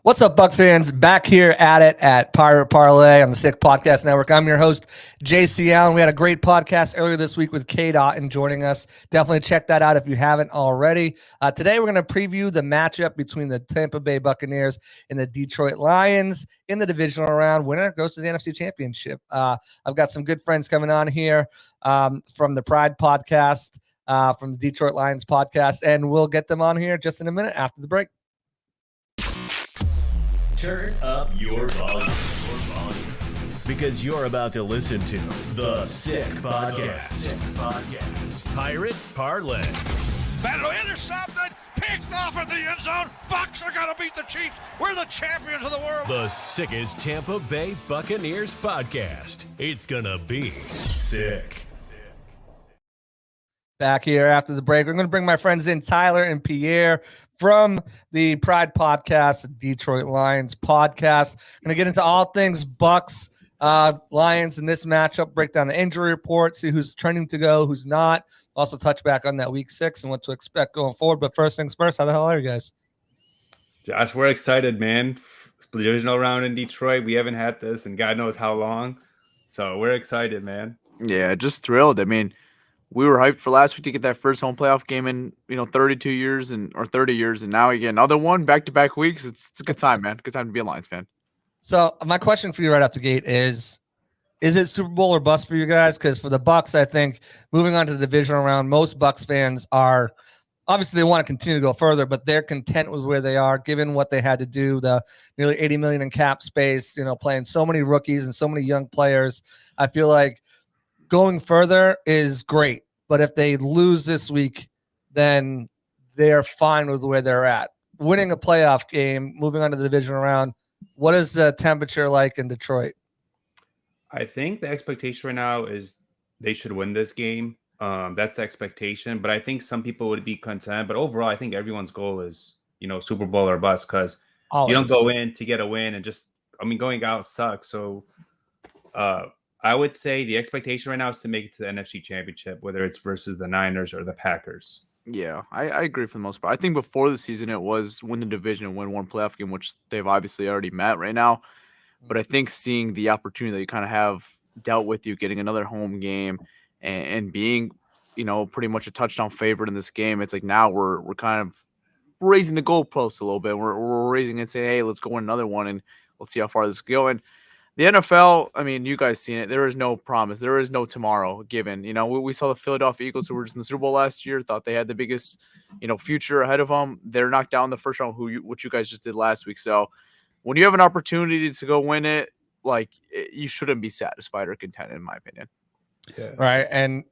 What's up, Bucs fans? Back here at it at Pirate Parlay on the Sick Podcast Network. I'm your host, JC Allen. We had a great podcast earlier this week with K-Dot and joining us. Definitely check that out if you haven't already. Today, we're going to preview the matchup between the Tampa Bay Buccaneers and the Detroit Lions in the divisional round. Winner goes to the NFC Championship. I've got some good friends coming on here from the Pride Podcast, from the Detroit Lions podcast, and we'll get them on here just in a minute after the break. Turn up your volume. Because you're about to listen to The Sick Podcast. Pirate Parlay. Battle intercepted, picked off in the end zone. Bucs are going to beat the Chiefs. We're the champions of the world. The sickest Tampa Bay Buccaneers podcast. It's going to be sick. Back here after the break, we're going to bring my friends in, Tyler and Pierre from the Pride Podcast, Detroit Lions podcast. Going to get into all things Bucs, Lions in this matchup, break down the injury report, see who's trending to go, who's not. Also touch back on that week 6 and what to expect going forward. But first things first, how the hell are you guys? Josh, we're excited, man. The divisional round in Detroit. We haven't had this in God knows how long. So we're excited, man. Yeah, just thrilled. I mean, we were hyped for last week to get that first home playoff game in 32 years or 30 years, and now we get another one back-to-back weeks. It's a good time, man. Good time to be a Lions fan. So my question for you right off the gate is it Super Bowl or bust for you guys? Because for the Bucs, I think moving on to the divisional round, most Bucs fans are obviously they want to continue to go further, but they're content with where they are, given what they had to do, the nearly $80 million in cap space, playing so many rookies and so many young players. I feel like going further is great, but if they lose this week, then they're fine with where they're at. Winning a playoff game, moving on to the divisional round, what is the temperature like in Detroit? I think the expectation right now is they should win this game. That's the expectation, but I think some people would be content. But overall, I think everyone's goal is, Super Bowl or bust, because you don't go in to get a win and going out sucks. So I would say the expectation right now is to make it to the NFC Championship, whether it's versus the Niners or the Packers. Yeah, I agree for the most part. I think before the season it was win the division and win one playoff game, which they've obviously already met right now. But I think seeing the opportunity that you kind of have dealt with, you getting another home game and being, pretty much a touchdown favorite in this game, it's like now we're kind of raising the goalposts a little bit. We're raising it and saying, hey, let's go win another one and let's see how far this can go. And the NFL, I mean, you guys seen it. There is no promise. There is no tomorrow given. We saw the Philadelphia Eagles, who were just in the Super Bowl last year, thought they had the biggest, future ahead of them. They're knocked down the first round, what you guys just did last week. So when you have an opportunity to go win it, you shouldn't be satisfied or content, in my opinion. Yeah. Right. And,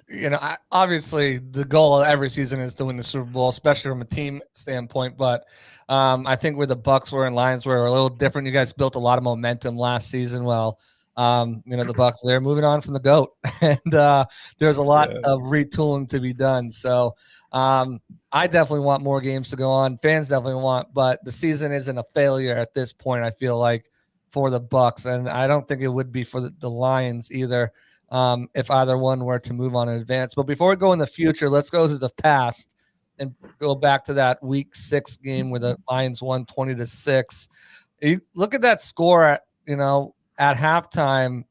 obviously the goal of every season is to win the Super Bowl, especially from a team standpoint. But I think where the Bucs were and Lions were a little different. You guys built a lot of momentum last season. Well, the Bucs, they're moving on from the GOAT. And there's a lot of retooling to be done. So I definitely want more games to go on. Fans definitely want, but the season isn't a failure at this point, I feel like, for the Bucs. And I don't think it would be for the Lions either. If either one were to move on in advance. But before we go in the future, let's go to the past and go back to that week 6 game where the Lions won 20-6. You look at that score at halftime,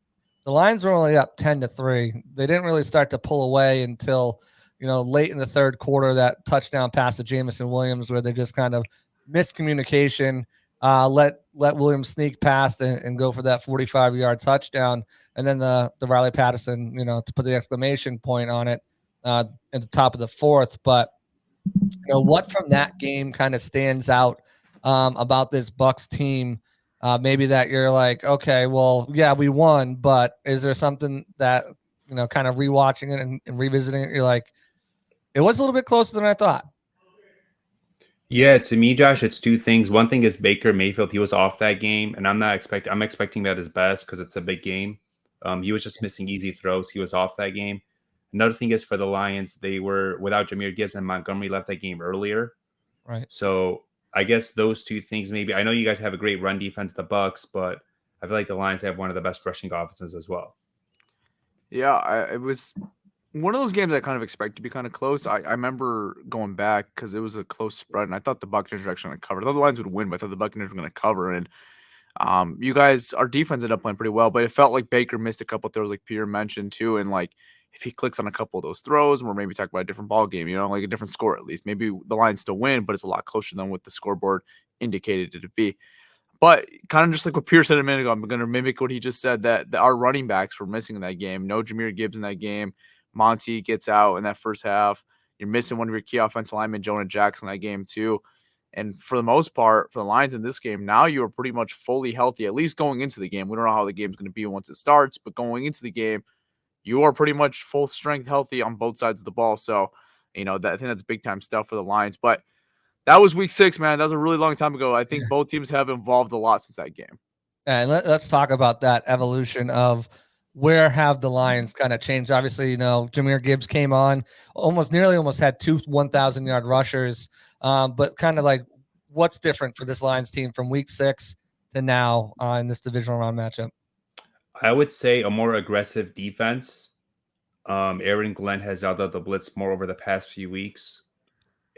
the Lions were only up 10-3. They didn't really start to pull away until, late in the third quarter, that touchdown pass to Jameson Williams, where they just kind of miscommunication, let Williams sneak past and go for that 45-yard touchdown. And then the Riley Patterson, to put the exclamation point on it at the top of the fourth. But, what from that game kind of stands out about this Bucs team? Maybe that you're like, okay, well, yeah, we won, but is there something that, kind of rewatching it and revisiting it, you're like, it was a little bit closer than I thought? Yeah, to me, Josh, it's two things. One thing is Baker Mayfield. He was off that game, and I'm expecting that his best because it's a big game. He was just missing easy throws. He was off that game. Another thing is for the Lions, they were without Jahmyr Gibbs, and Montgomery left that game earlier. Right. So I guess those two things maybe. I know you guys have a great run defense, the Bucs, but I feel like the Lions have one of the best rushing offenses as well. Yeah, it was one of those games I kind of expect to be kind of close. I remember going back because it was a close spread, and I thought the Buccaneers were actually going to cover. I thought the Lions would win, but I thought the Buccaneers were going to cover. And you guys, our defense ended up playing pretty well, but it felt like Baker missed a couple throws, like Pierre mentioned too. And like if he clicks on a couple of those throws, we're maybe talking about a different ball game, like a different score at least. Maybe the Lions still win, but it's a lot closer than what the scoreboard indicated it to be. But kind of just like what Pierre said a minute ago, I'm going to mimic what he just said, that our running backs were missing in that game. No Jahmyr Gibbs in that game. Monty gets out in that first half. You're missing one of your key offensive linemen, Jonah Jackson, in that game too. And for the most part, for the Lions in this game, now you are pretty much fully healthy, at least going into the game. We don't know how the game's going to be once it starts, but going into the game, you are pretty much full strength healthy on both sides of the ball. So, I think that's big time stuff for the Lions. But that was week 6, man. That was a really long time ago. I think both teams have evolved a lot since that game. And let's talk about that evolution of where have the Lions kind of changed. Obviously, Jahmyr Gibbs came on, almost had 2 1,000-yard rushers. But kind of like what's different for this Lions team from week 6 to now in this divisional round matchup? I would say a more aggressive defense. Aaron Glenn has dialed up the blitz more over the past few weeks.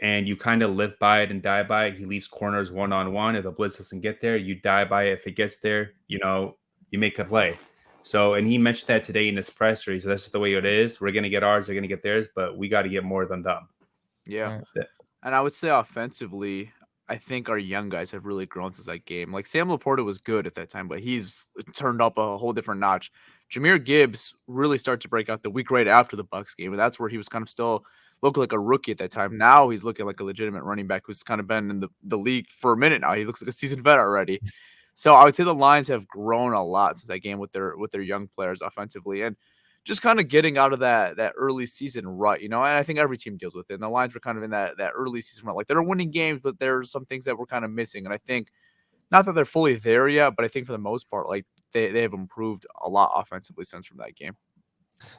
And you kind of live by it and die by it. He leaves corners one-on-one. If the blitz doesn't get there, you die by it. If it gets there, you make a play. So, and he mentioned that today in his presser. He said, that's just the way it is. We're going to get ours. They're going to get theirs, but we got to get more than them. Yeah. And I would say offensively, I think our young guys have really grown since that game. Like Sam Laporta was good at that time, but he's turned up a whole different notch. Jahmyr Gibbs really started to break out the week right after the Bucs game, and that's where he was kind of still looked like a rookie at that time. Now he's looking like a legitimate running back who's kind of been in the league for a minute now. He looks like a seasoned vet already. So I would say the Lions have grown a lot since that game with their young players offensively, and just kind of getting out of that early season rut, and I think every team deals with it. And the Lions were kind of in that early season rut. Like they're winning games, but there's some things that we're kind of missing. And I think not that they're fully there yet, but I think for the most part, like they have improved a lot offensively since from that game.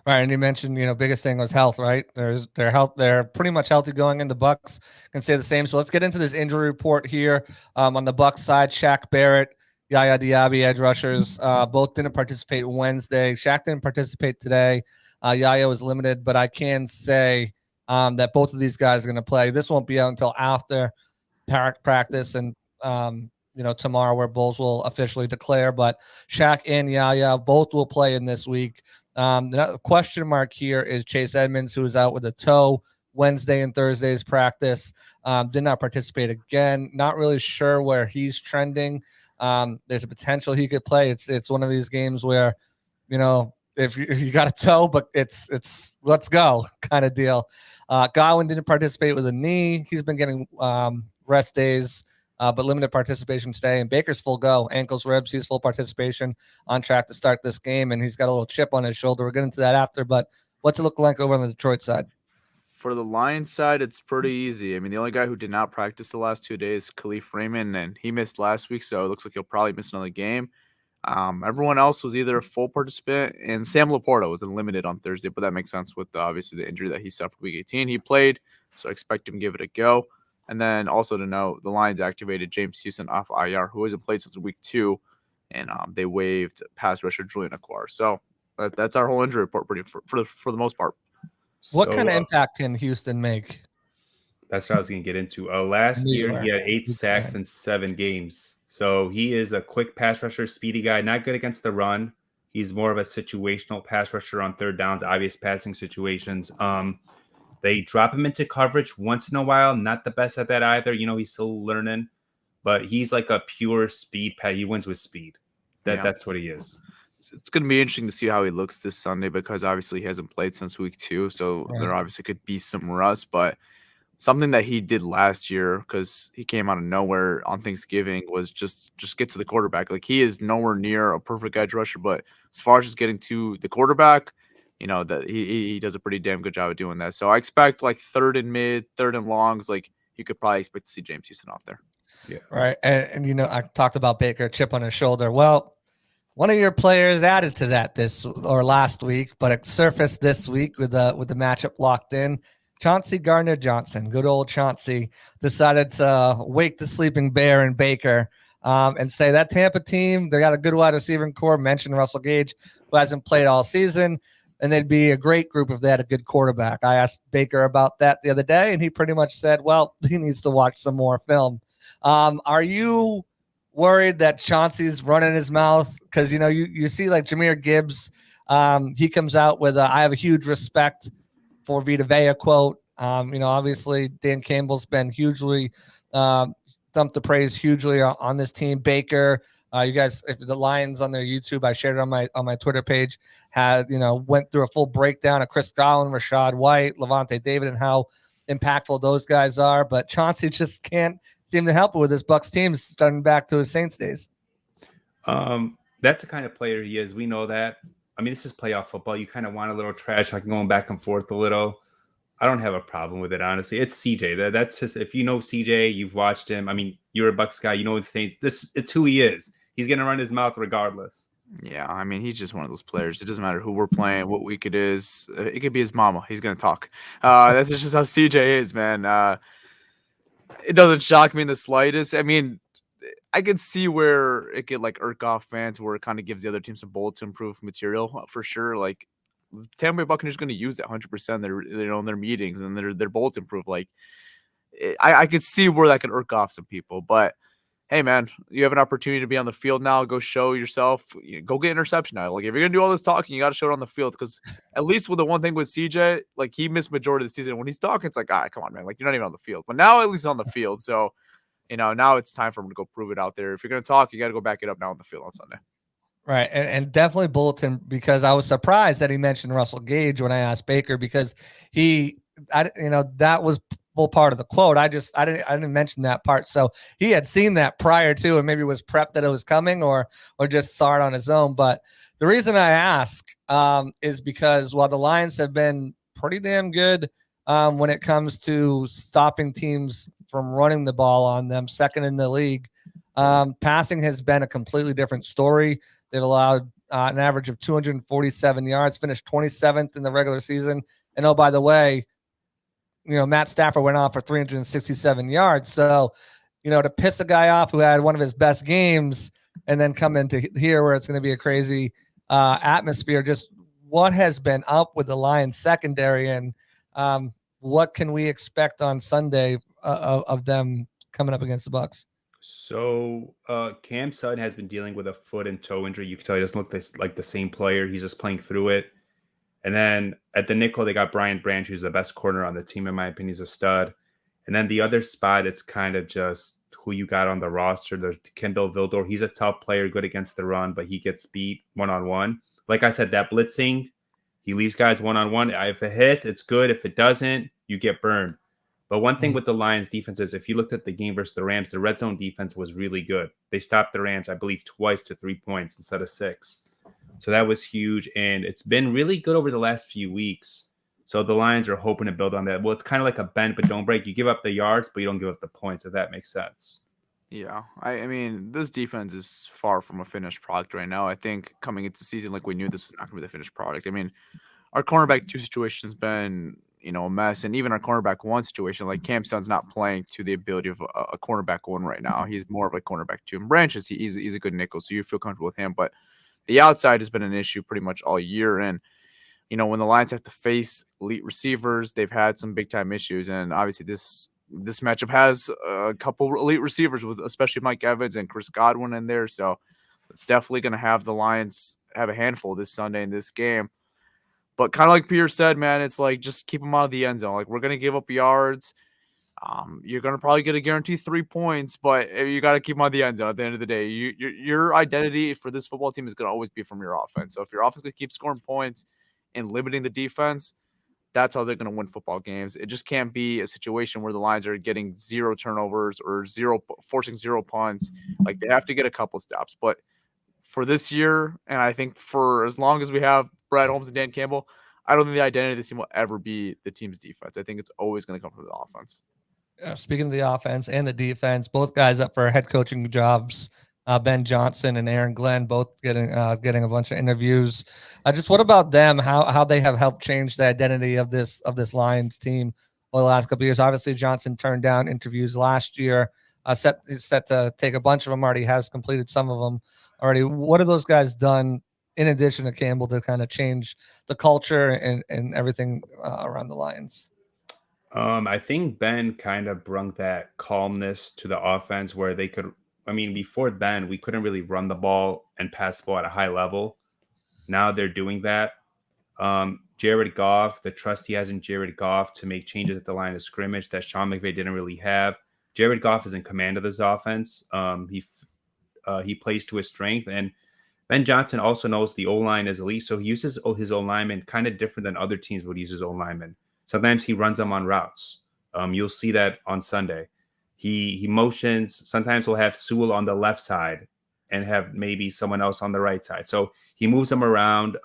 Right, and you mentioned, biggest thing was health, right? They're pretty much healthy going in. The Bucs can say the same. So let's get into this injury report here. On the Bucs side, Shaq Barrett, Yaya Diaby, edge rushers, both didn't participate Wednesday. Shaq didn't participate today. Yaya was limited, but I can say that both of these guys are going to play. This won't be out until after practice and tomorrow, where Bulls will officially declare. But Shaq and Yaya both will play in this week. The question mark here is Chase Edmonds, who is out with a toe Wednesday and Thursday's practice. Did not participate again. Not really sure where he's trending. There's a potential he could play. It's one of these games where, if you got a toe, but it's let's go kind of deal. Godwin didn't participate with a knee. He's been getting rest days, but limited participation today. And Baker's full go, ankles, ribs. He's full participation, on track to start this game. And he's got a little chip on his shoulder. We'll get into that after. But what's it look like over on the Detroit side? For the Lions side, it's pretty easy. I mean, the only guy who did not practice the last 2 days is Khalif Raymond, and he missed last week, so it looks like he'll probably miss another game. Everyone else was either a full participant, and Sam Laporta was limited on Thursday, but that makes sense with obviously the injury that he suffered week 18. He played, so I expect him to give it a go. And then also to note, the Lions activated James Houston off IR, who hasn't played since week 2, and they waived pass rusher Julian Acquar. So that's our whole injury report for the most part. What kind of impact can Houston make? That's what I was going to get into. Last year, he had 8 sacks in 7 games. So he is a quick pass rusher, speedy guy, not good against the run. He's more of a situational pass rusher on third downs, obvious passing situations. They drop him into coverage once in a while. Not the best at that either. He's still learning. But he's like a pure speed pad. He wins with speed. That's what he is. It's going to be interesting to see how he looks this Sunday, because obviously he hasn't played since week 2. So there obviously could be some rust, but something that he did last year, because he came out of nowhere on Thanksgiving, was just get to the quarterback. Like, he is nowhere near a perfect edge rusher, but as far as just getting to the quarterback, that he does a pretty damn good job of doing that. So I expect like third and mid, third and longs, like you could probably expect to see James Houston out there. Yeah. Right. And I talked about Baker, chip on his shoulder. Well, one of your players added to that last week, but it surfaced this week with the matchup locked in. Chauncey Gardner-Johnson, good old Chauncey, decided to wake the sleeping bear in Baker and say that Tampa team, they got a good wide receiving core. Mentioned Russell Gage, who hasn't played all season. and they'd be a great group if they had a good quarterback. I asked Baker about that the other day, and he pretty much said, well, he needs to watch some more film. Are you worried that Chauncey's running his mouth? Because, you see like Jahmyr Gibbs, he comes out with I have a huge respect for Vita Vea quote. Obviously Dan Campbell's been hugely dumped the praise hugely on this team. Baker, you guys, if the Lions on their YouTube, I shared it on my Twitter page, went through a full breakdown of Chris Godwin, Rashad White, Levante David, and how impactful those guys are. But Chauncey just can't seem to help it with his Bucs team starting back to his Saints days. That's the kind of player he is. We know that. I mean, this is playoff football. You kind of want a little trash, like going back and forth a little. I don't have a problem with it, honestly. It's CJ. That's just, if you know CJ, you've watched him. I mean, you're a Bucs guy. You know the Saints. It's who he is. He's going to run his mouth regardless. Yeah, I mean, he's just one of those players. It doesn't matter who we're playing, what week it is. It could be his mama. He's going to talk. That's just how CJ is, man. It doesn't shock me in the slightest. I mean, I could see where it could like irk off fans, where it kind of gives the other team some bulletin proof material for sure. Like Tampa Bay Buccaneers going to use that 100%. They're in their meetings and they're bulletin proof. Like I could see where that could irk off some people, but hey, man, you have an opportunity to be on the field now. Go show yourself. Go get interception now. Like if you're gonna do all this talking, you got to show it on the field. Because at least with the one thing with CJ, like he missed majority of the season. When he's talking, it's like, all right, come on, man. Like you're not even on the field. But now at least on the field. So now it's time for him to go prove it out there. If you're gonna talk, you got to go back it up now on the field on Sunday. Right, and definitely bulletin, because I was surprised that he mentioned Russell Gage when I asked Baker, because that was full part of the quote. I didn't mention that part, so he had seen that prior to, and maybe was prepped that it was coming, or just saw it on his own. But the reason I ask is because while the Lions have been pretty damn good when it comes to stopping teams from running the ball on them, second in the league, passing has been a completely different story. They've allowed an average of 247 yards, finished 27th in the regular season. And oh, by the way, Matt Stafford went off for 367 yards. So, to piss a guy off who had one of his best games and then come into here where it's going to be a crazy atmosphere, just what has been up with the Lions secondary, and what can we expect on Sunday of them coming up against the Bucs? So Cam Sutton has been dealing with a foot and toe injury. You can tell he doesn't look like the same player. He's just playing through it. And then at the nickel, they got Brian Branch, who's the best corner on the team, in my opinion. He's a stud. And then the other spot, it's kind of just who you got on the roster. There's Kendall Vildor. He's a tough player, good against the run, but he gets beat one-on-one. Like I said, that blitzing, he leaves guys one-on-one. If it hits, it's good. If it doesn't, you get burned. But one thing with the Lions defense is, if you looked at the game versus the Rams, the red zone defense was really good. They stopped the Rams, I believe, twice to 3 points instead of 6. So that was huge. And it's been really good over the last few weeks. So the Lions are hoping to build on that. Well, it's kind of like a bend but don't break. You give up the yards, but you don't give up the points, if that makes sense. Yeah, I mean, this defense is far from a finished product right now. I think coming into the season, like we knew this was not going to be the finished product. I mean, our cornerback 2 situation has been, a mess. And even our cornerback 1 situation, like Cam Sutton's not playing to the ability of a cornerback 1 right now. He's more of a cornerback 2. And Branch, he's a good nickel, so you feel comfortable with him. But the outside has been an issue pretty much all year. And, when the Lions have to face elite receivers, they've had some big-time issues. And obviously this matchup has a couple elite receivers, with especially Mike Evans and Chris Godwin in there. So it's definitely going to have the Lions have a handful this Sunday in this game. But kind of like Pierre said, man, it's like just keep them out of the end zone. Like, we're going to give up yards. You're going to probably get a guaranteed 3 points, but you got to keep them out of the end zone at the end of the day. Your identity for this football team is going to always be from your offense. So if your offense is going to keep scoring points and limiting the defense, that's how they're going to win football games. It just can't be a situation where the Lions are getting 0 turnovers or forcing 0 punts. Like, they have to get a couple stops. But for this year, and I think for as long as we have Brad Holmes and Dan Campbell, I don't think the identity of this team will ever be the team's defense. I think it's always going to come from the offense. Speaking of the offense and the defense, both guys up for head coaching jobs. Ben Johnson and Aaron Glenn both getting a bunch of interviews. Just what about them? How they have helped change the identity of this Lions team over the last couple of years? Obviously, Johnson turned down interviews last year. Set to take a bunch of them. Already has completed some of them already. What have those guys done in addition to Campbell to kind of change the culture and everything around the Lions? I think Ben kind of brought that calmness to the offense where they could. I mean, before Ben, we couldn't really run the ball and pass the ball at a high level. Now they're doing that. Jared Goff, the trust he has in Jared Goff to make changes at the line of scrimmage that Sean McVay didn't really have. Jared Goff is in command of this offense. He plays to his strength, and Ben Johnson also knows the O-line is elite, so he uses his O-lineman kind of different than other teams would use his O-lineman. Sometimes he runs them on routes. You'll see that on Sunday. He motions. Sometimes we'll have Sewell on the left side and have maybe someone else on the right side. So he moves them around.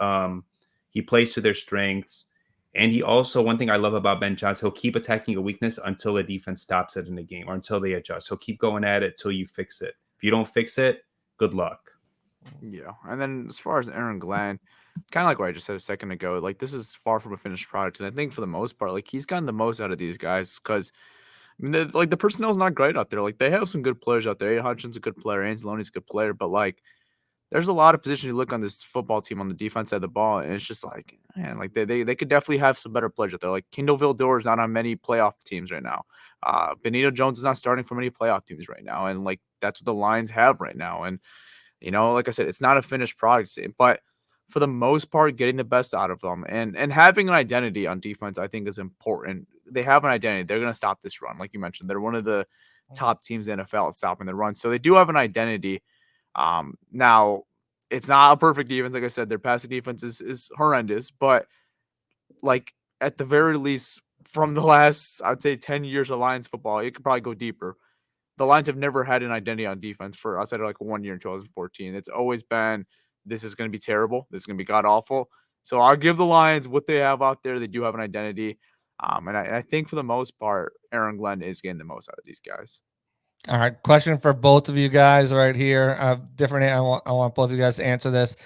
He plays to their strengths. And he also, one thing I love about Ben Johnson, he'll keep attacking a weakness until the defense stops it in the game or until they adjust. He'll keep going at it till you fix it. If you don't fix it, good luck. Yeah. And then as far as Aaron Glenn, kind of like what I just said a second ago, like this is far from a finished product. And I think for the most part, like he's gotten the most out of these guys because I mean, the personnel is not great out there. Like they have some good players out there. Aiden Hutchinson's a good player. Anzalone's a good player, but like there's a lot of positions you look on this football team on the defense side of the ball, and it's just like, man, like they could definitely have some better players out there. Like Kendall Vildor is not on many playoff teams right now. Benito Jones is not starting for many playoff teams right now, and like that's what the Lions have right now. And you know, like I said, it's not a finished product, but for the most part, getting the best out of them and having an identity on defense, I think is important. They have an identity. They're going to stop this run. Like you mentioned, they're one of the top teams in the NFL at stopping the run. So they do have an identity. Now it's not a perfect defense. Like I said, their passing defense is horrendous, but like at the very least from the last, I'd say 10 years of Lions football, it could probably go deeper. The Lions have never had an identity on defense for outside of like 1 year in 2014. It's always been, this is going to be terrible. This is going to be god awful. So I'll give the Lions what they have out there. They do have an identity. And I think for the most part, Aaron Glenn is getting the most out of these guys. All right. Question for both of you guys right here. I want both of you guys to answer this.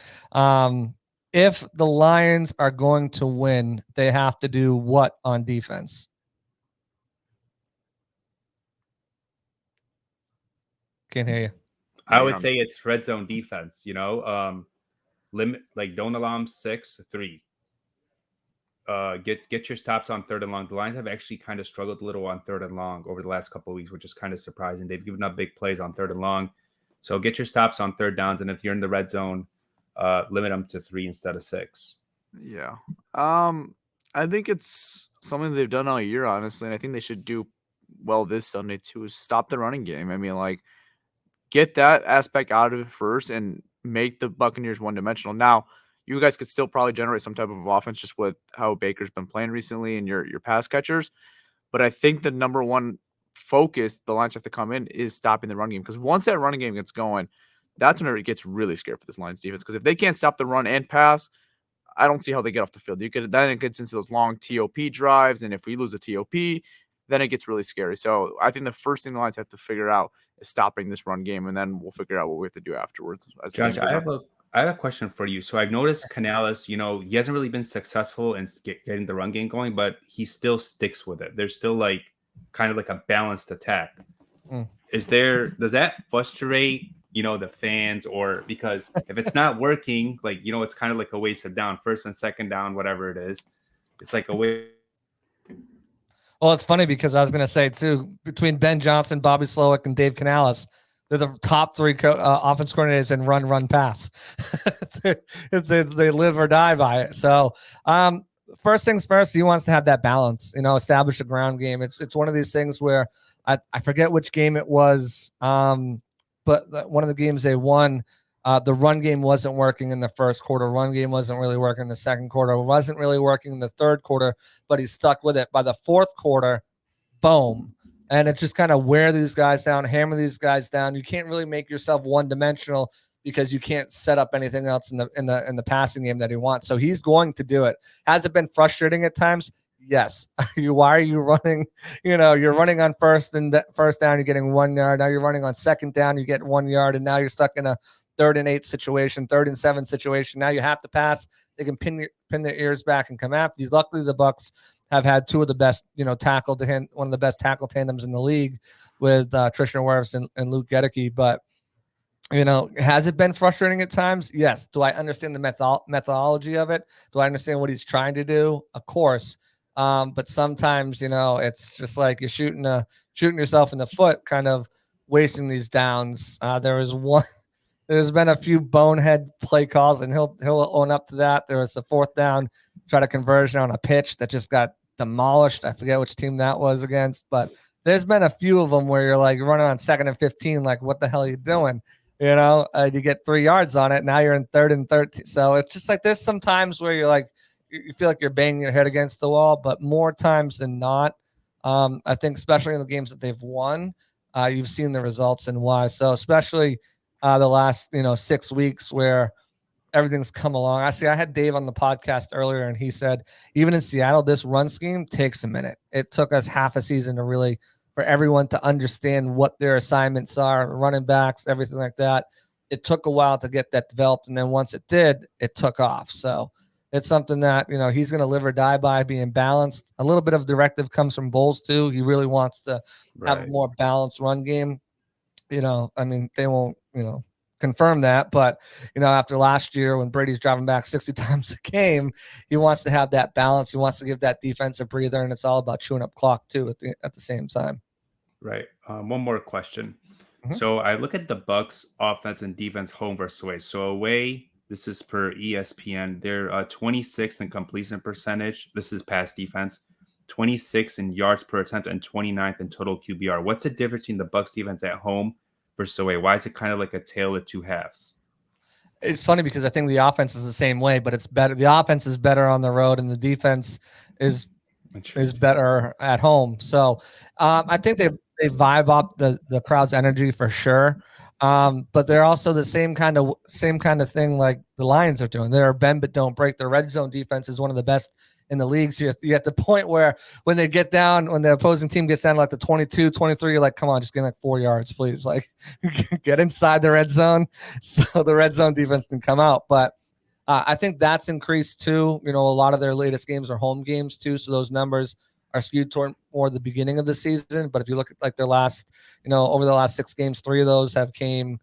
If the Lions are going to win, they have to do what on defense? Can't hear you. I would say it's red zone defense, limit, like don't allow them 6-3. Get your stops on third and long. The Lions have actually kind of struggled a little on third and long over the last couple of weeks, which is kind of surprising. They've given up big plays on third and long. So get your stops on third downs. And if you're in the red zone, limit them to 3 instead of 6. Yeah. I think it's something they've done all year, honestly. And I think they should do well this Sunday too, is stop the running game. I mean, like, get that aspect out of it first and make the Buccaneers one-dimensional. Now, you guys could still probably generate some type of offense just with how Baker's been playing recently and your pass catchers. But I think the number one focus the Lions have to come in is stopping the run game. Because once that running game gets going, that's when it gets really scary for this Lions defense. Because if they can't stop the run and pass, I don't see how they get off the field. Then it gets into those long TOP drives. And if we lose a TOP, then it gets really scary. So I think the first thing the Lions have to figure out is stopping this run game, and then we'll figure out what we have to do afterwards. Josh, I have a question for you. So I've noticed Canales, he hasn't really been successful in getting the run game going, but he still sticks with it. There's still like kind of like a balanced attack. Does that frustrate, the fans, or because if it's not working, like, it's kind of like a waste of down, first and second down, whatever it is. It's like a waste. Well, it's funny because I was going to say, too, between Ben Johnson, Bobby Slowick, and Dave Canales, they're the top 3 offense coordinators in run, pass. they live or die by it. So first things first, he wants to have that balance, establish a ground game. It's one of these things where I forget which game it was, but one of the games they won, the run game wasn't working in the first quarter. Run game wasn't really working in the second quarter. It wasn't really working in the third quarter, but he stuck with it. By the fourth quarter, boom. And it's just kind of wear these guys down, hammer these guys down. You can't really make yourself one-dimensional because you can't set up anything else in the passing game that he wants. So he's going to do it. Has it been frustrating at times? Yes. Why are you running? You're running on first down, you're getting 1 yard. Now you're running on second down, you get 1 yard, and now you're stuck in a 3rd and 8 situation, 3rd and 7 situation. Now you have to pass. They can pin their ears back and come after you. Luckily, the Bucs have had 2 of the best, one of the best tackle tandems in the league with Tristan Wirfs and Luke Gedeke. But Has it been frustrating at times? Yes. Do I understand the methodology of it? Do I understand what he's trying to do? Of course. But sometimes, it's just like you're shooting yourself in the foot, kind of wasting these downs. There's been a few bonehead play calls, and he'll own up to that. There was a fourth down, try to conversion on a pitch that just got demolished. I forget which team that was against, but there's been a few of them where you're like running on 2nd and 15, like what the hell are you doing? You get 3 yards on it. Now you're in 3rd and 13. So it's just like there's some times where you're like, you feel like you're banging your head against the wall, but more times than not, I think especially in the games that they've won, you've seen the results and why. So especially the last 6 weeks where everything's come along. I had Dave on the podcast earlier, and he said even in Seattle, this run scheme takes a minute. It took us half a season for everyone to understand what their assignments are, running backs, everything like that. It took a while to get that developed, and then once it did, it took off. So it's something that he's going to live or die by, being balanced. A little bit of directive comes from Bowles too. He really wants to have a more balanced run game. They won't confirm that, but after last year when Brady's driving back 60 times a game, he wants to have that balance. He wants to give that defense a breather, and it's all about chewing up clock too at the same time. Right. One more question. Mm-hmm. So I look at the Bucs offense and defense home versus away. So away, this is per ESPN. They're 26th in completion percentage. This is pass defense. 26 in yards per attempt and 29th in total QBR. What's the difference between the Bucs defense at home versus away? Why is it kind of like a tale of two halves? It's funny because I think the offense is the same way, but it's better. The offense is better on the road, and the defense is better at home. So I think they vibe up the crowd's energy for sure. But they're also the same kind of thing like the Lions are doing. They're bend but don't break. Their red zone defense is one of the best in the league. So you're at the point where when the opposing team gets down to like the 22, 23, you're like, come on, just get like 4 yards, please. Like get inside the red zone so the red zone defense can come out. But I think that's increased too. A lot of their latest games are home games too. So those numbers are skewed toward more the beginning of the season. But if you look at like their last, over the last 6 games, 4 of those have came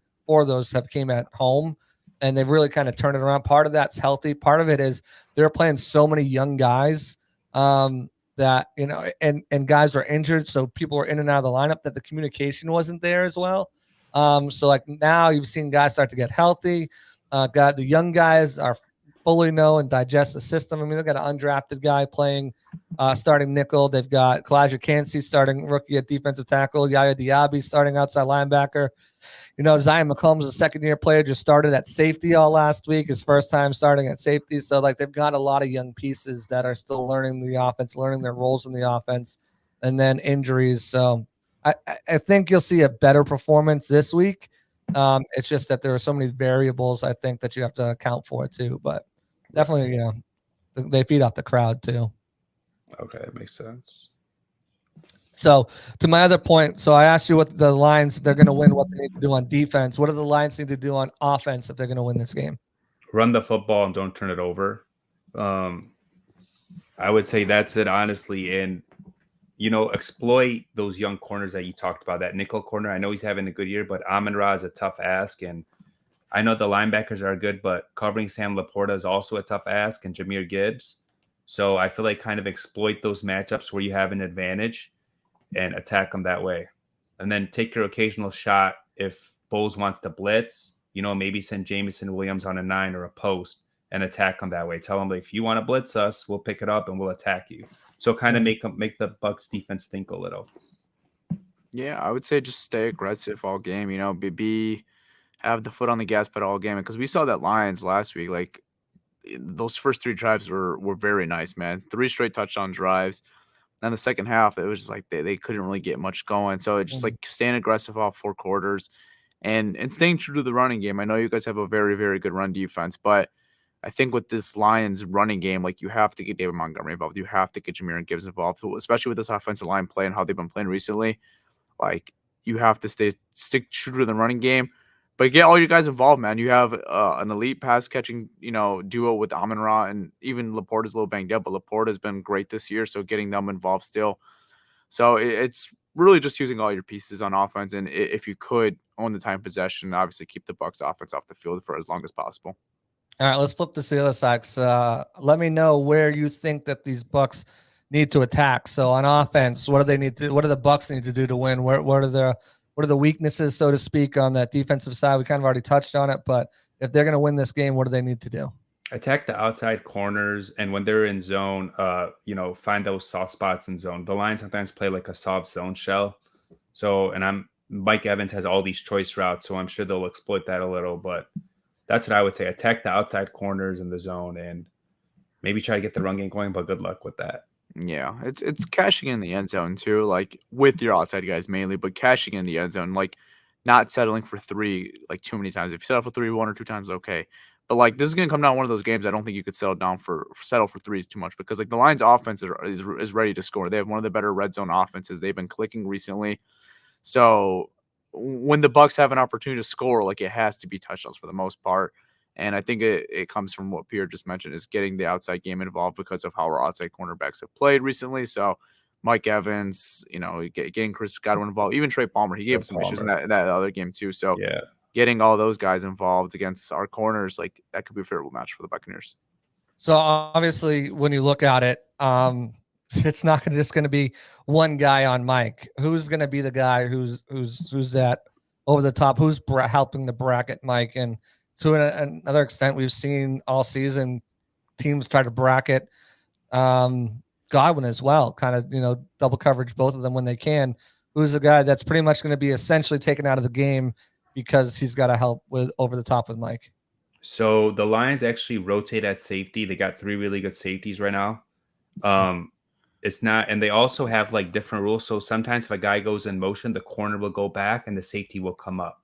at home. And they've really kind of turned it around. Part of that's healthy. Part of it is they're playing so many young guys that, and guys are injured. So people are in and out of the lineup that the communication wasn't there as well. So like now you've seen guys start to get healthy. The young guys are fully know and digest the system. I mean, they've got an undrafted guy playing starting nickel. They've got Kalijah Cansey starting rookie at defensive tackle. Yaya Diaby starting outside linebacker. Zion McCollum's a second-year player, just started at safety all last week, his first time starting at safety. So, like, they've got a lot of young pieces that are still learning the offense, learning their roles in the offense, and then injuries. So, I think you'll see a better performance this week. It's just that there are so many variables, I think, that you have to account for, too. But definitely, they feed off the crowd, too. Okay, that makes sense. So to my other point, so I asked you what the Lions, they're going to win, what they need to do on defense. What do the Lions need to do on offense if they're going to win this game? Run the football and don't turn it over. I would say that's it, honestly. And, exploit those young corners that you talked about, that nickel corner. I know he's having a good year, but Amon-Ra is a tough ask. And I know the linebackers are good, but covering Sam Laporta is also a tough ask, and Jahmyr Gibbs. So I feel like kind of exploit those matchups where you have an advantage and attack them that way. And then take your occasional shot if Bowles wants to blitz, maybe send Jamison Williams on a 9 or a post and attack them that way. Tell them, if you want to blitz us, we'll pick it up and we'll attack you. So kind of make the Bucs defense think a little. Yeah, I would say just stay aggressive all game, have the foot on the gas pedal all game. Because we saw that Lions last week, like those first 3 drives were very nice, man. 3 straight touchdown drives. And the second half, it was just like they couldn't really get much going. So it's just like staying aggressive all 4 quarters and staying true to the running game. I know you guys have a very, very good run defense, but I think with this Lions running game, like you have to get David Montgomery involved. You have to get Jahmyr Gibbs involved, especially with this offensive line play and how they've been playing recently. Like you have to stick true to the running game. But get all you guys involved, man. You have an elite pass catching, duo with Amon-Ra, and even Laporta's a little banged up, but Laporta's been great this year, so getting them involved still. So it's really just using all your pieces on offense, and if you could own the time possession, obviously keep the Bucs offense off the field for as long as possible. All right, let's flip this to the other side. Let me know where you think that these Bucs need to attack. So on offense, what do they need to? What do the Bucs need to do to win? What are the weaknesses, so to speak, on that defensive side? We kind of already touched on it, but if they're going to win this game, what do they need to do? Attack the outside corners, and when they're in zone, find those soft spots in zone. The Lions sometimes play like a soft zone shell. So, and Mike Evans has all these choice routes, so I'm sure they'll exploit that a little, but that's what I would say. Attack the outside corners in the zone and maybe try to get the run game going, but good luck with that. Yeah, it's cashing in the end zone too, like with your outside guys mainly, but cashing in the end zone, like not settling for 3 like too many times. If you settle for 3 1 or 2 times, okay. But like this is gonna come down one of those games I don't think you could settle for threes too much, because like the Lions offense is ready to score. They have one of the better red zone offenses. They've been clicking recently. So when the Bucs have an opportunity to score, like it has to be touchdowns for the most part. And I think it comes from what Pierre just mentioned, is getting the outside game involved because of how our outside cornerbacks have played recently. So Mike Evans, getting Chris Godwin involved, even Trey Palmer, he gave us some issues in that other game too. So yeah, getting all those guys involved against our corners, like that could be a favorable match for the Buccaneers. So obviously, when you look at it, it's not just going to be one guy on Mike. Who's going to be the guy who's that over the top? Who's helping to bracket Mike? And to another extent, we've seen all season teams try to bracket Godwin as well, kind of, double coverage both of them when they can. Who's the guy that's pretty much going to be essentially taken out of the game because he's got to help with over the top with Mike? So the Lions actually rotate at safety. They got 3 really good safeties right now. It's not, and they also have like different rules. So sometimes if a guy goes in motion, the corner will go back and the safety will come up.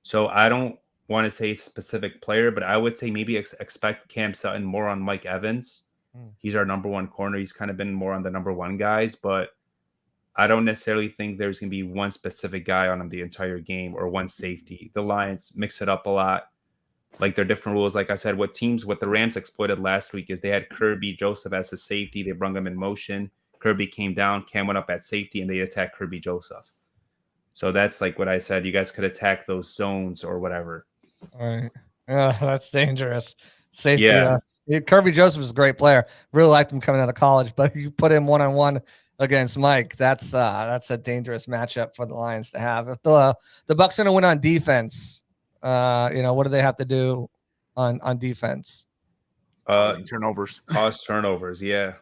So I don't want to say specific player, but I would say maybe expect Cam Sutton more on Mike Evans. He's our number 1 corner. He's kind of been more on the number 1 guys, but I don't necessarily think there's going to be one specific guy on him the entire game or one safety. The Lions mix it up a lot. Like their different rules. Like I said, what the Rams exploited last week is they had Kirby Joseph as a safety. They brung him in motion. Kirby came down, Cam went up at safety, and they attacked Kirby Joseph. So that's like what I said. You guys could attack those zones or whatever. All right. That's dangerous. Safety. Yeah. Kirby Joseph is a great player. Really liked him coming out of college, but you put him one-on-one against Mike. That's a dangerous matchup for the Lions to have. If the Bucs are going to win on defense, what do they have to do on defense? Turnovers. Cause turnovers, yeah.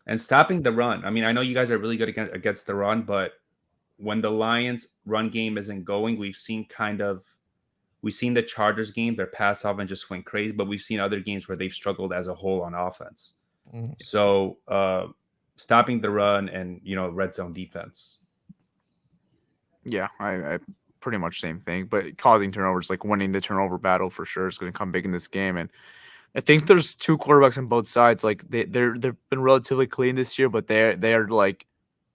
And stopping the run. I mean, I know you guys are really good against the run, but when the Lions run game isn't going, we've seen the Chargers game, their pass offense just went crazy, but we've seen other games where they've struggled as a whole on offense. So stopping the run and, red zone defense. Yeah, I pretty much same thing, but causing turnovers, like winning the turnover battle for sure is going to come big in this game. And I think there's 2 quarterbacks on both sides. Like they've been relatively clean this year, but they're like,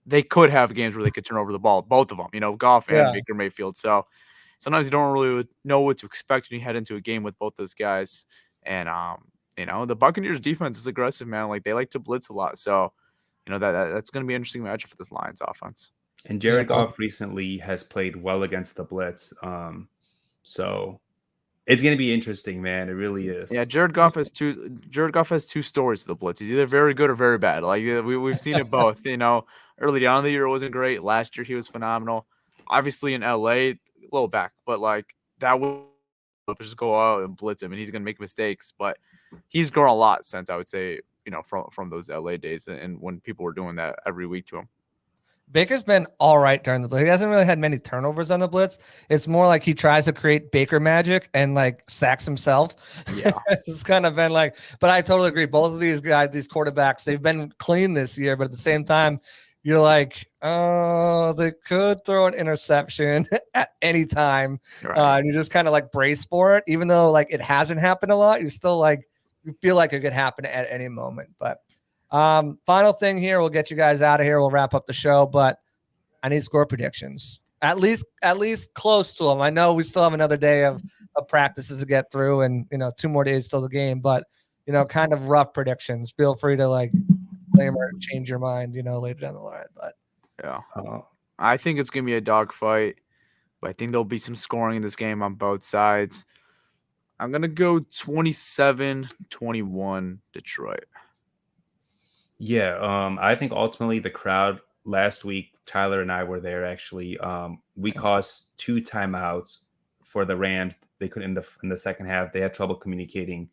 they could have games where they could turn over the ball, both of them, Goff and Baker Mayfield. So sometimes you don't really know what to expect when you head into a game with both those guys. And, the Buccaneers defense is aggressive, man. Like they like to blitz a lot. So, that's going to be an interesting matchup for this Lions offense. And Jared Goff recently has played well against the blitz. So it's going to be interesting, man. It really is. Yeah, Jared Goff has 2 stories to the blitz. He's either very good or very bad. Like we've seen it both. Early on in the year it wasn't great. Last year he was phenomenal. Obviously in LA, a little back, but like that would just go out and blitz him, and he's going to make mistakes. But he's grown a lot since, I would say, from those LA days, and when people were doing that every week to him. Baker's been all right during the blitz. He hasn't really had many turnovers on the blitz. It's more like he tries to create Baker magic and like sacks himself. Yeah. It's kind of been like, but I totally agree. Both of these guys, these quarterbacks, they've been clean this year, but at the same time, you're like, oh, they could throw an interception at any time. Right. And you just kind of like brace for it, even though like it hasn't happened a lot. You still like, you feel like it could happen at any moment. But final thing here, we'll get you guys out of here. We'll wrap up the show, but I need score predictions. At least close to them. I know we still have another day of practices to get through, and 2 more days till the game, but kind of rough predictions. Feel free to like claim or change your mind, later down the line. But Yeah. Uh, I think it's going to be a dogfight, but I think there'll be some scoring in this game on both sides. I'm going to go 27-21 Detroit. Yeah, I think ultimately the crowd last week, Tyler and I were there actually. We caused 2 timeouts for the Rams. They could in the second half. They had trouble communicating.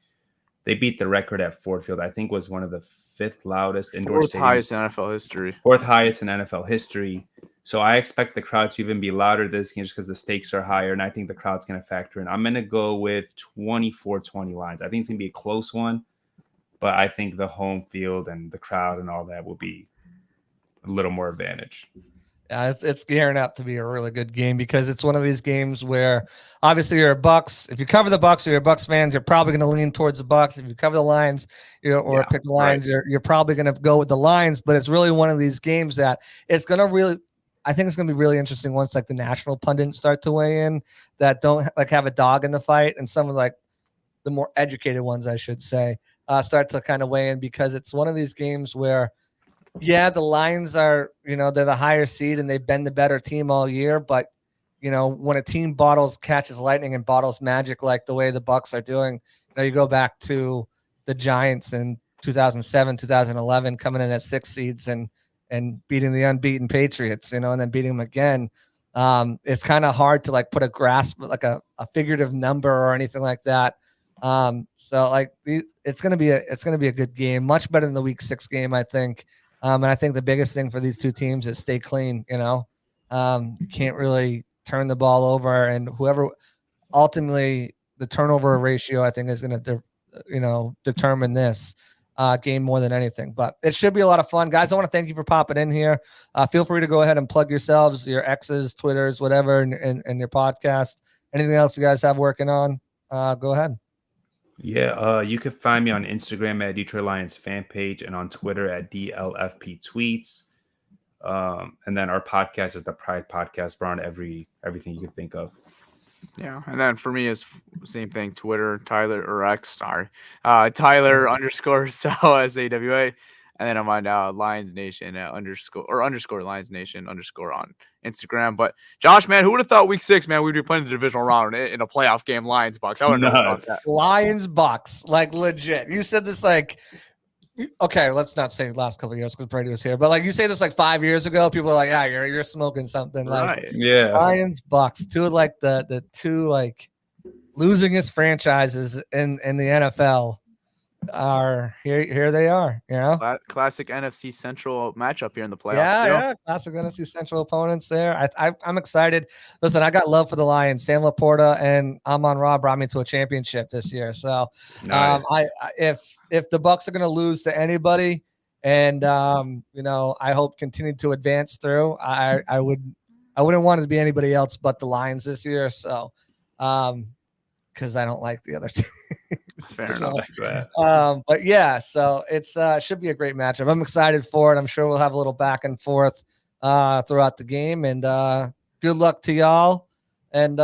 They beat the record at Ford Field. I think was one of the 5th loudest indoor Fourth stadiums. highest in NFL history. 4th highest in NFL history. So I expect the crowd to even be louder this game just because the stakes are higher, and I think the crowd's going to factor in. I'm going to go with 24-20 Lions. I think it's going to be a close one, but I think the home field and the crowd and all that will be a little more advantage. Yeah, it's gearing up to be a really good game because it's one of these games where obviously you're a Bucs. If you cover the Bucs or you're a Bucs fans, you're probably going to lean towards the Bucs. If you cover the Lions pick the Lions, right. you're probably going to go with the Lions. But it's really one of these games that it's going to really, I think it's going to be really interesting once like the national pundits start to weigh in that don't like have a dog in the fight, and some of like the more educated ones, I should say, start to kind of weigh in because it's one of these games where. Yeah, the Lions are, they're the higher seed and they've been the better team all year. But, when a team catches lightning and bottles magic like the way the Bucs are doing, you go back to the Giants in 2007, 2011, coming in at 6 seeds and beating the unbeaten Patriots, and then beating them again. It's kind of hard to like put a grasp, like a figurative number or anything like that. So like it's gonna be a good game, much better than the Week 6 game, I think. And I think the biggest thing for these two teams is stay clean. You can't really turn the ball over, and whoever ultimately the turnover ratio, I think, is going to, determine this game more than anything. But it should be a lot of fun, guys. I want to thank you for popping in here. Feel free to go ahead and plug yourselves, your X's, Twitters, whatever, and your podcast. Anything else you guys have working on? Go ahead. Yeah, you can find me on Instagram at Detroit Lions fan page and on Twitter at DLFP tweets. And then our podcast is the Pride Podcast. We're on everything you can think of. Yeah, and then for me is same thing. Twitter, Tyler or X. Sorry, Tyler _ SAWA, and then I'm on Lions Nation _ Lions Nation _ on Instagram. But Josh, man, who would have thought Week 6, man, we'd be playing the divisional round in a playoff game, Lions Bucs? I would have never thought that. Lions Bucs, like legit. You said this like. Okay, let's not say the last couple of years because Brady was here, but like you say this like 5 years ago, people are like, "Yeah, you're smoking something." Like, right. Yeah, Lions Bucs, two of like the two like losingest franchises in the NFL are here. They are, Classic NFC Central matchup here in the playoffs. Yeah, classic NFC Central opponents there. I'm excited. Listen, I got love for the Lions. Sam Laporta and Amon-Ra brought me to a championship this year. So, nice. If the Bucs are going to lose to anybody, and I hope continue to advance through, I wouldn't want it to be anybody else but the Lions this year. So, because I don't like the other team. Fair enough. But yeah, so it's should be a great matchup. I'm excited for it. I'm sure we'll have a little back and forth throughout the game, and good luck to y'all. And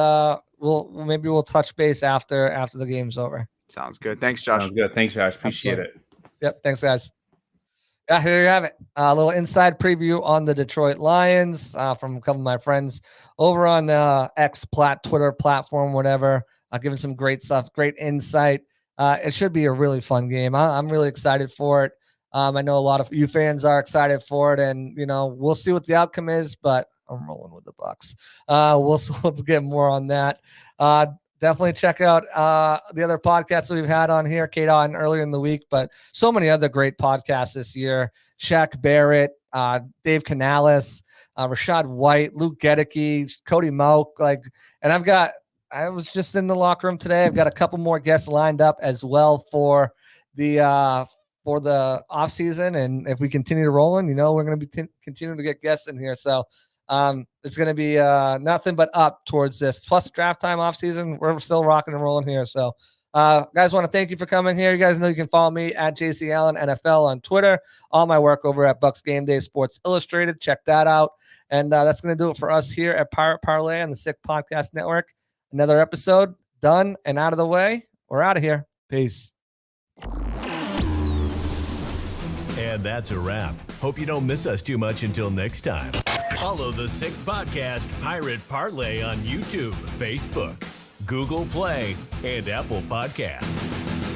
we'll touch base after the game's over. Sounds good. Thanks, Josh. Sounds good. Thanks, Josh. Appreciate it. Yep. Thanks, guys. Yeah, here you have it. A little inside preview on the Detroit Lions from a couple of my friends over on the Twitter platform, whatever. Giving some great stuff, great insight. It should be a really fun game. I'm really excited for it. I know a lot of you fans are excited for it, and we'll see what the outcome is. But I'm rolling with the Bucs. We'll get more on that. Definitely check out the other podcasts that we've had on here, Kate on earlier in the week, but so many other great podcasts this year. Shaq Barrett, Dave Canales, Rashad White, Luke Gedicke, Cody Moak, and I was just in the locker room today. I've got a couple more guests lined up as well for the off season. And if we continue to roll in, we're going to be continuing to get guests in here. So it's going to be nothing but up towards this. Plus draft time off season, we're still rocking and rolling here. So guys, want to thank you for coming here. You guys know you can follow me at JC Allen NFL on Twitter. All my work over at Bucs Game Day Sports Illustrated. Check that out. And that's going to do it for us here at Pirate Parlay on the Sick Podcast Network. Another episode done and out of the way. We're out of here. Peace. And that's a wrap. Hope you don't miss us too much until next time. Follow the Sick Podcast Pirate Parlay on YouTube, Facebook, Google Play, and Apple Podcasts.